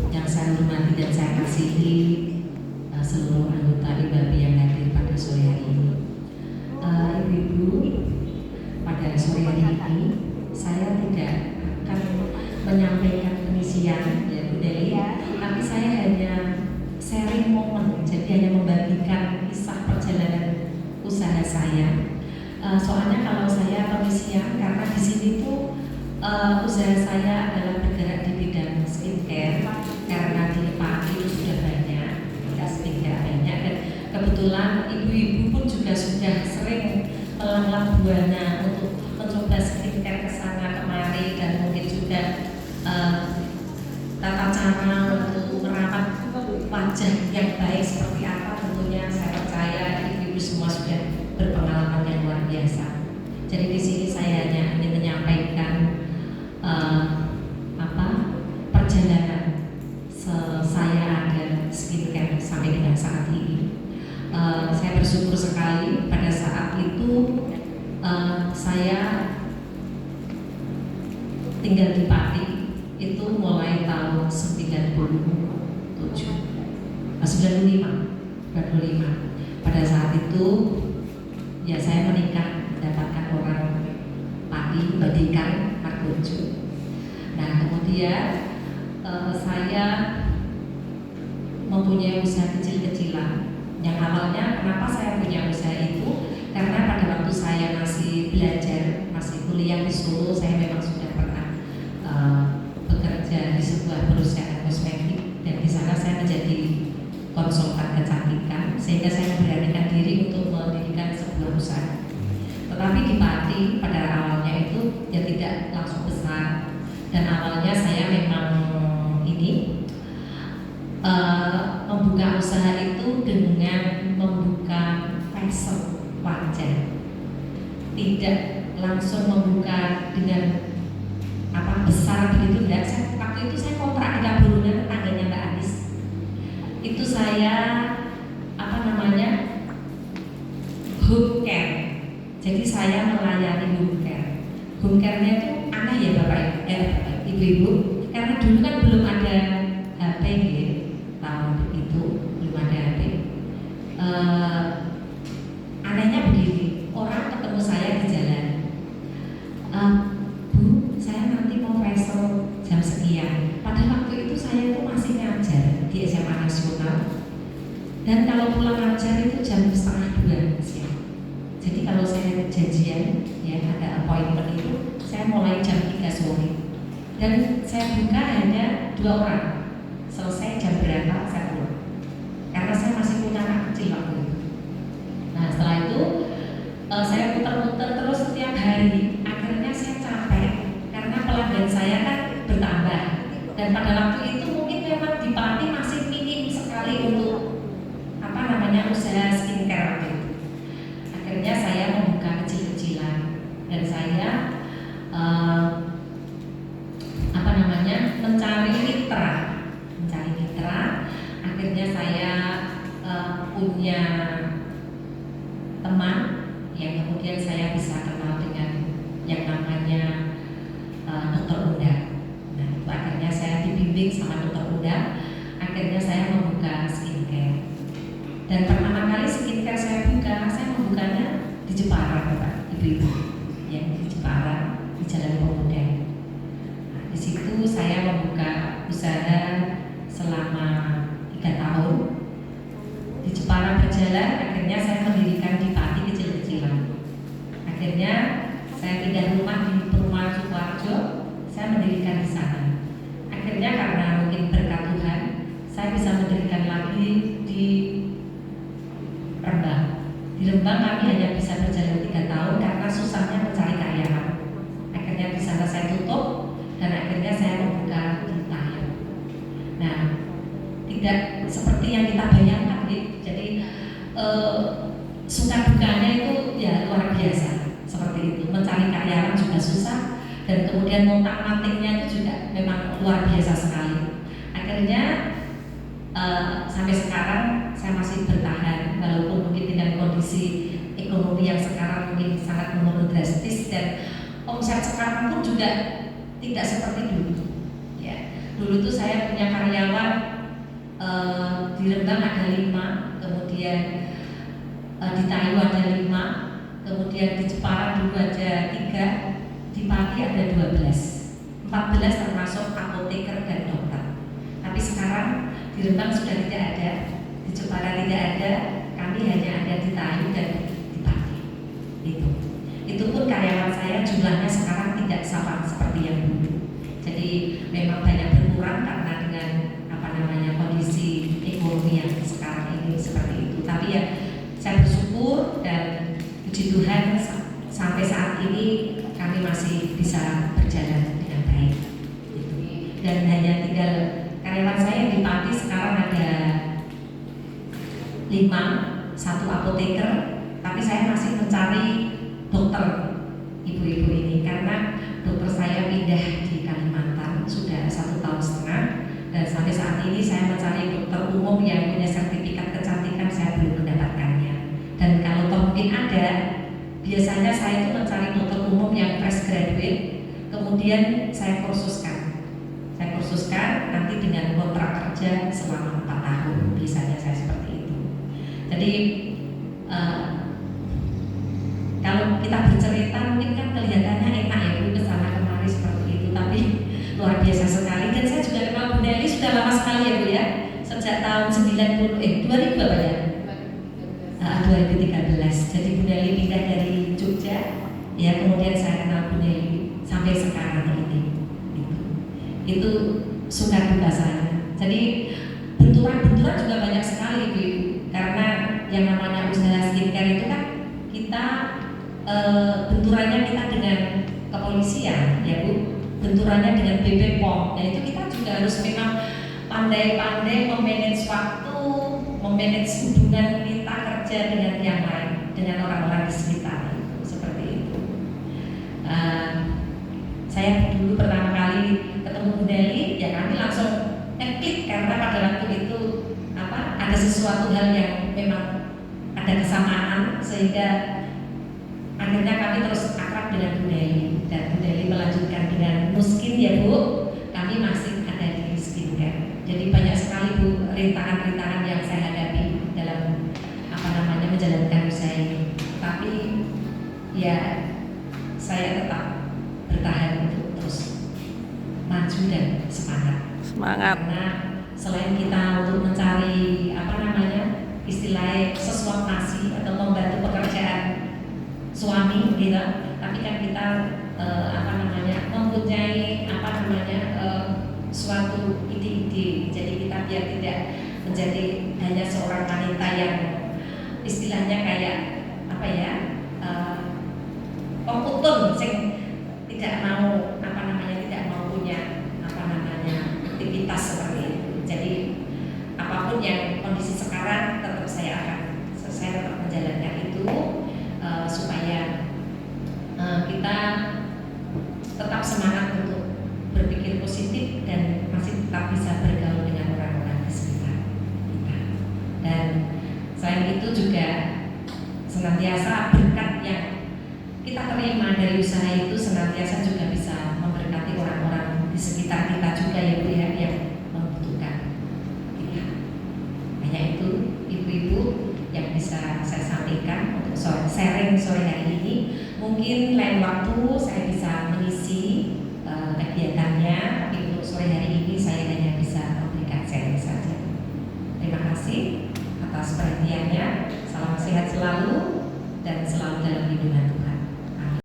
Yang saya hormati dan saya kasihi seluruh anggota IBABI yang hadir pada sore hari ini. Ibu-ibu, pada sore hari ini saya tidak akan menyampaikan pengisian ya Bu Deli, tapi saya hanya sharing momen, jadi hanya membagikan kisah perjalanan usaha saya. Soalnya kalau saya pengisian, karena di sini tuh usaha saya adalah bergerak di bidang skincare, karena di Pak itu sudah banyak, skincare banyak, dan kebetulan ibu-ibu pun juga sudah sering melanglang buana untuk mencoba skincare kesana kemari, dan mungkin juga tata cara untuk merawat wajah yang baik seperti apa. Tentunya saya percaya ibu-ibu semua sudah berpengalaman yang luar biasa. Jadi di sini saya hanya ingin menyampaikan perjalanan saya ada skincare sampai dengan saat ini. Saya bersyukur sekali pada saat itu saya tinggal di Pati itu mulai tahun 95. Pada saat itu ya saya menikah, mendapatkan orang Pati, Badikan, Margojo. Nah kemudian saya mempunyai usaha kecil-kecilan. Yang awalnya kenapa saya punya usaha itu, karena pada waktu saya masih belajar, masih kuliah di Solo, saya memang sudah pernah bekerja di sebuah perusahaan kosmetik, dan di sana saya menjadi konsultan kecantikan, sehingga saya memberanikan diri untuk mendirikan sebuah usaha. Tetapi di Pati pada awalnya itu ya tidak langsung besar, dan awalnya saya memang membuka usaha itu dengan membuka facial wajah, tidak langsung membuka dengan besar begitu, enggak. Waktu itu saya kontrak di Kaburungan, tetangganya Mbak Anis. Itu saya home care. Jadi saya melayani home care. Home care-nya itu aneh ya Bapak Ibu-ibu, karena dulu kan belum ada HP ya, tahun itu belum ada HP. Anehnya begini, orang ketemu saya di jalan, Bu, saya nanti mau facial jam sekian. Pada waktu itu saya itu masih ngajar di SMA Nasional, dan kalau pulang ngajar itu jam 1:30 siang. Jadi kalau saya janjian ya ada appointment itu, saya mulai jam 3 sore, dan saya buka hanya 2 orang. Selesai jam berapa saya pulang, karena saya masih punya anak kecil waktu itu. Nah setelah itu saya muter-muter terus setiap hari. Akhirnya saya capek karena pelanggan saya kan bertambah, dan pada waktu itu mungkin memang di Pati masih minim sekali untuk usaha skincare waktu itu. Akhirnya saya membuka kecil-kecilan, dan saya mencari mitra. Akhirnya saya punya teman yang kemudian saya bisa kenal dengan yang namanya Dr. Unda. Nah itu akhirnya saya dibimbing sama Dr. Unda. Akhirnya saya membuka skincare, dan pertama kali skincare saya membukanya di Jepara, Bapak Ibu-ibu, ya di Jepara di Jalan Pemuda. Nah, di situ saya membuka usaha selama 3 tahun. Di Jepara berjalan, akhirnya saya mendirikan di Pati kecil-kecilan. Akhirnya saya pindah rumah di perumahan Sukoharjo, saya mendirikan di sana. Akhirnya karena mungkin berkat Tuhan, saya bisa mendirikan lagi di Rembang. Di Rembang kami hanya bisa berjalan 3 tahun karena susahnya mencari karyawan. Akhirnya di sana saya tutup, dan akhirnya saya membuka di Tayo. Nah, tidak seperti yang kita bayangkan, jadi suka dukanya itu ya luar biasa seperti itu. Mencari karyawan juga susah, dan kemudian ngotak-ngatiknya itu juga memang luar biasa sekali. Akhirnya sampai sekarang saya masih bertahan, walaupun mungkin dengan kondisi ekonomi yang sekarang mungkin sangat menurun drastis, dan omset sekarang pun juga tidak seperti dulu. Ya, dulu tuh saya punya karyawan di Rembang ada 5, kemudian di Tayu ada 5, kemudian di Jepara dulu ada 3, di Pati ada 12, 14 termasuk apoteker dan dokter. Tapi sekarang di Rembang sudah tidak ada, di Jepara tidak ada, kami hanya ada di Tayu dan di Pati. Itu pun karyawan saya jumlahnya sekarang tidak sama seperti yang dulu. Jadi memang banyak berkurang karena dengan kondisi ekonomi yang sekarang ini seperti itu. Tapi ya saya bersyukur dan puji Tuhan sampai saat ini kami masih bisa berjalan dengan baik. Dan hanya tinggal karyawan saya di Pati sekarang ada 5, 1 apoteker, tapi saya masih mencari dokter ibu-ibu ini karena dokter saya pindah di Kalimantan sudah 1,5 tahun, dan sampai saat ini saya mencari dokter umum yang punya sertifikat kecantikan, saya belum mendapatkannya. Dan kalau mungkin ada, biasanya saya itu mencari dokter umum yang fresh graduate, kemudian saya kursuskan, nanti dengan kontrak kerja selama 4 tahun, biasanya saya seperti itu. Jadi kalau kita bercerita mungkin kan kelihatannya enak ya Bu, kesana kemari seperti itu, tapi luar biasa sekali. Dan saya juga kenal Bu Nelly sudah lama sekali ya Bu ya, sejak tahun 2000 apa ya? 2013. Jadi Bu Nelly pindah dari Jogja, ya kemudian saya kenal Bu Nelly sampai sekarang ini. Itu suka duka saya. Jadi benturan juga banyak sekali Bu, karena yang namanya usaha skincare itu kan kita benturannya kita dengan kepolisian ya Bu, benturannya dengan BPOM, dan itu kita juga harus memang pandai-pandai memanage waktu, memanage hubungan kita kerja dengan yang lain, dengan orang-orang di sekitar itu, seperti itu. Saya dulu pertama kali ketemu Bu Nelly, ya kami langsung ngeklik karena pada waktu itu ada sesuatu hal yang memang ada kesamaan, sehingga akhirnya kami terus akrab dengan Bu Nelly, dan Bu Nelly melanjutkan dengan Nuskin ya Bu, kami masih ada di skincare. Jadi banyak sekali Bu rintangan-rintangan yang saya hadapi dalam menjalankan usaha ini. Tapi ya saya tetap bertahan untuk terus maju dan semangat. Karena selain kita untuk mencari istilahnya sesuap nasi atau membantu pekerjaan suami gitu, tapi kan kita mempunyai suatu ide-ide. Jadi kita biar tidak menjadi hanya seorang wanita yang istilahnya kayak pengkutun sing tidak mau tidak mau punya aktivitas seperti itu. Jadi apapun yang kondisi sekarang tetap saya tetap menjalankan itu, supaya kita tetap semangat untuk berpikir positif dan masih tetap bisa bergaul dengan orang-orang di sekitar kita. Dan selain itu juga senantiasa berkat yang kita terima dari usaha itu senantiasa juga bisa memberkati orang-orang di sekitar kita juga ya Bu ya, yang membutuhkan. Ya. Hanya itu ibu-ibu yang bisa saya sampaikan untuk sharing sore hari ini. Mungkin lain waktu saya bisa mengisi kegiatannya, tapi untuk sore hari ini saya hanya bisa memberikan sharing saja. Terima kasih atas perhatiannya. Salam sehat selalu.